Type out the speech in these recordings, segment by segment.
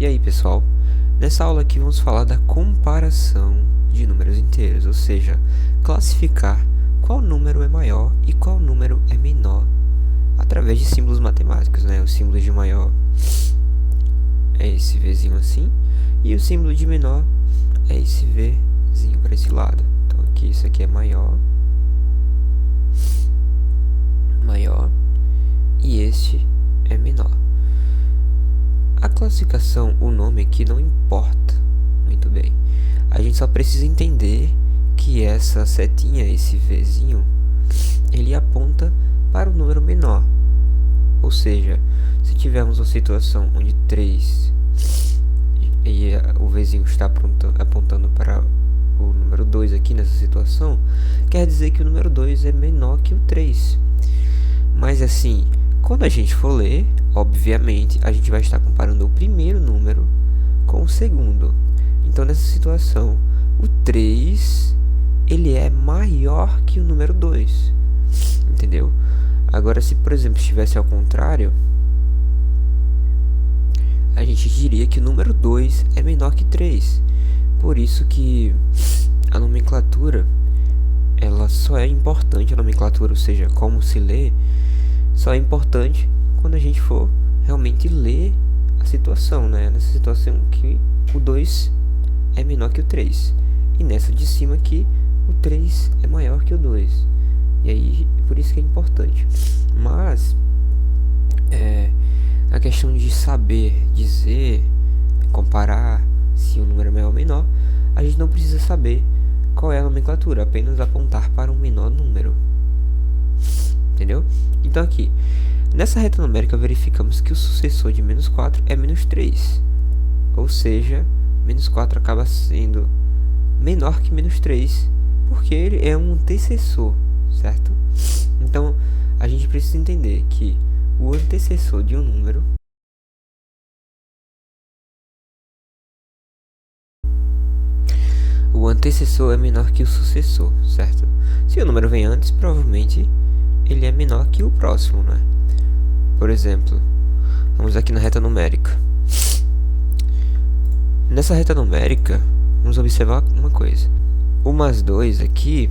E aí pessoal, nessa aula aqui vamos falar da comparação de números inteiros, ou seja, classificar qual número é maior e qual número é menor através de símbolos matemáticos, né? O símbolo de maior é esse Vzinho assim, e o símbolo de menor é esse Vzinho para esse lado. Então aqui isso aqui é maior, e este é menor. A classificação, o nome aqui não importa muito bem. A gente só precisa entender que essa setinha, esse Vzinho, ele aponta para o número menor. Ou seja, se tivermos uma situação onde 3 e o Vzinho está apontando para o número 2 aqui nessa situação, quer dizer que o número 2 é menor que o 3. Mas assim, quando a gente for ler, obviamente, a gente vai estar comparando o primeiro número com o segundo. Então, nessa situação, o 3, ele é maior que o número 2. Entendeu? Agora, se, por exemplo, estivesse ao contrário, a gente diria que o número 2 é menor que 3. Por isso que a nomenclatura, ela só é importante, a nomenclatura, ou seja, como se lê, só é importante quando a gente for realmente ler a situação, né? Nessa situação que o 2 é menor que o 3. E nessa de cima aqui, o 3 é maior que o 2. E aí, por isso que é importante. Mas, a questão de saber dizer, comparar se o número é maior ou menor, a gente não precisa saber qual é a nomenclatura, apenas apontar para um menor número. Entendeu? Então aqui, nessa reta numérica verificamos que o sucessor de menos 4 é menos 3. Ou seja, menos 4 acaba sendo menor que menos 3, porque ele é um antecessor, certo? Então, a gente precisa entender que o antecessor de um número é menor que o sucessor, certo? Se o número vem antes, provavelmente ele é menor que o próximo, né? Por exemplo, vamos aqui na reta numérica. Nessa reta numérica, vamos observar uma coisa. O mais 2 aqui,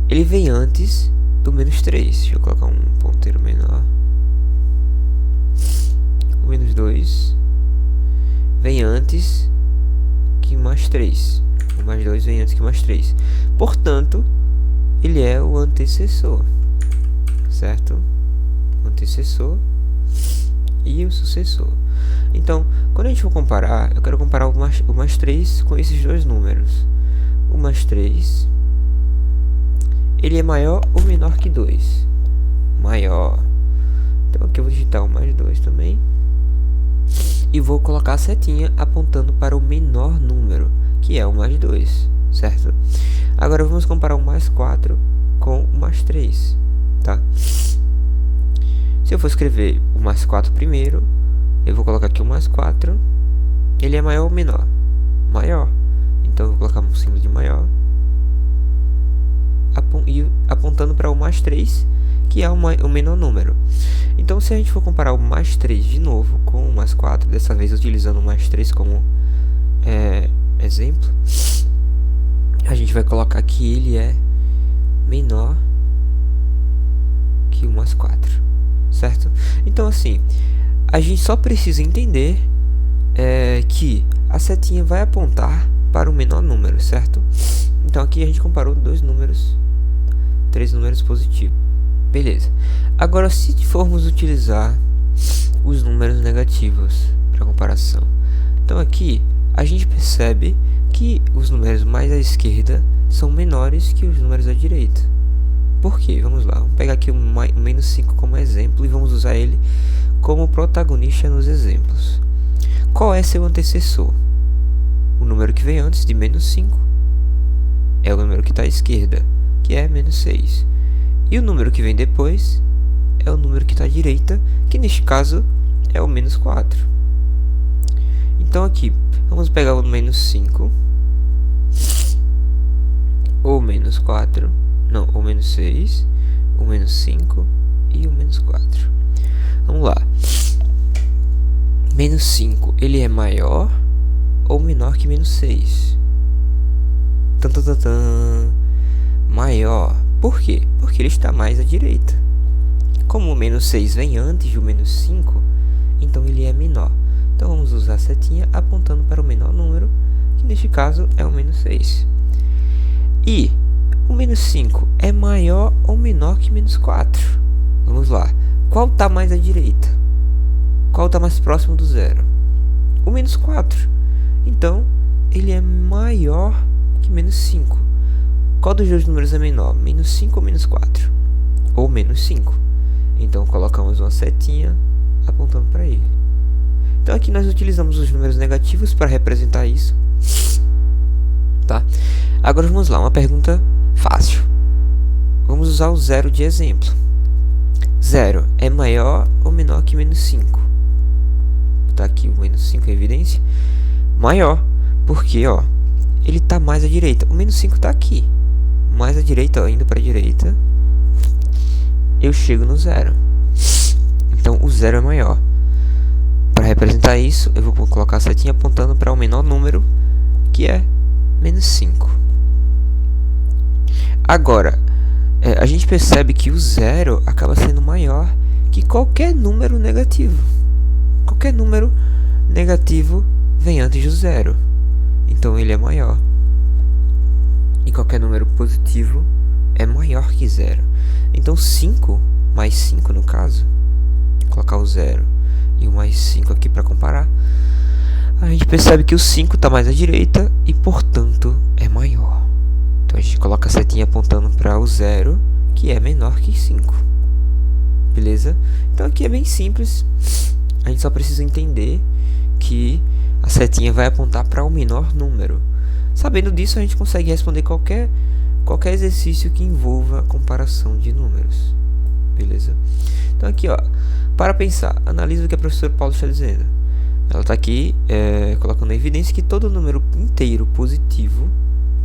ele vem antes do menos 3. Deixa eu colocar um ponteiro menor. O menos 2 vem antes que mais 3. O mais 2 vem antes que mais 3. Portanto, ele é o antecessor, certo? O antecessor e o sucessor. Então, quando a gente for comparar, eu quero comparar o mais 3 com esses dois números. O mais 3, ele é maior ou menor que 2? Maior. Então aqui eu vou digitar o mais 2 também. E vou colocar a setinha apontando para o menor número, que é o mais 2, certo? Agora vamos comparar o mais 4 com o mais 3, tá? Se eu for escrever o mais 4 primeiro, eu vou colocar aqui o mais 4. Ele é maior ou menor? Maior. Então eu vou colocar um símbolo de maior. E apontando para o mais 3, que é o menor número. Então se a gente for comparar o mais 3 de novo com o mais 4, dessa vez utilizando o mais 3 como exemplo, a gente vai colocar que ele é menor que o mais 4, certo? Então assim, a gente só precisa entender que a setinha vai apontar para o menor número, certo? Então aqui a gente comparou três números positivos. Beleza. Agora, se formos utilizar os números negativos para comparação, então aqui a gente percebe que os números mais à esquerda são menores que os números à direita. Por quê? Vamos lá. Vamos pegar aqui o menos 5 como exemplo e vamos usar ele como protagonista nos exemplos. Qual é seu antecessor? O número que vem antes de menos 5 é o número que está à esquerda, que é menos 6. E o número que vem depois é o número que está à direita, que neste caso é o menos 4. Então aqui, vamos pegar o menos 5, o menos 4, não, o menos 6, o menos 5 e o menos 4. Vamos lá. Menos 5, ele é maior ou menor que menos 6? Maior. Por quê? Porque ele está mais à direita. Como o menos 6 vem antes do menos 5, então ele é menor. Então vamos usar a setinha apontando para o menor número, que neste caso é o menos 6. E o menos 5 é maior ou menor que menos 4? Vamos lá. Qual está mais à direita? Qual está mais próximo do zero? O menos 4. Então, ele é maior que menos 5. Qual dos dois números é menor? Menos 5 ou menos 4? Ou menos 5. Então, colocamos uma setinha apontando para ele. Então, aqui nós utilizamos os números negativos para representar isso. Tá? Agora, vamos lá. Uma pergunta fácil. Vamos usar o zero de exemplo. 0 é maior ou menor que menos 5? Tá aqui o menos 5 em evidência. Maior, porque ó, ele está mais à direita. O menos 5 está aqui. Mais à direita, ó, indo para a direita, eu chego no zero. Então o zero é maior. Para representar isso, eu vou colocar a setinha apontando para o menor número, que é menos 5. Agora, a gente percebe que o zero acaba sendo maior que qualquer número negativo. Qualquer número negativo vem antes do zero, então ele é maior. E qualquer número positivo é maior que zero. Então 5 mais 5 no caso, vou colocar o zero e o mais 5 aqui para comparar, a gente percebe que o 5 está mais à direita e portanto é maior. Então a gente coloca a setinha apontando para o zero, que é menor que 5. Beleza? Então aqui é bem simples. A gente só precisa entender que a setinha vai apontar para o menor número. Sabendo disso, a gente consegue responder qualquer exercício que envolva a comparação de números. Beleza? Então aqui, ó, para pensar, analisa o que a professora Paula está dizendo. Ela está aqui colocando em evidência que todo número inteiro positivo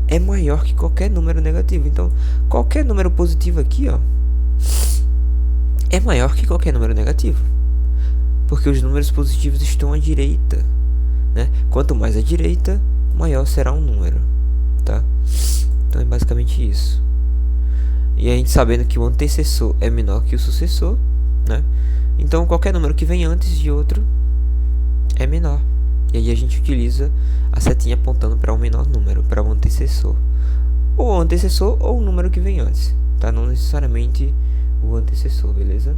é maior que qualquer número negativo. Então, qualquer número positivo aqui, ó, é maior que qualquer número negativo, porque os números positivos estão à direita, né? Quanto mais à direita, maior será um número, tá? Então é basicamente isso. E a gente sabendo que o antecessor é menor que o sucessor, né? Então qualquer número que vem antes de outro é menor. E aí a gente utiliza a setinha apontando para o menor número, para o antecessor. Ou o antecessor ou o número que vem antes, tá? Não necessariamente o antecessor, beleza?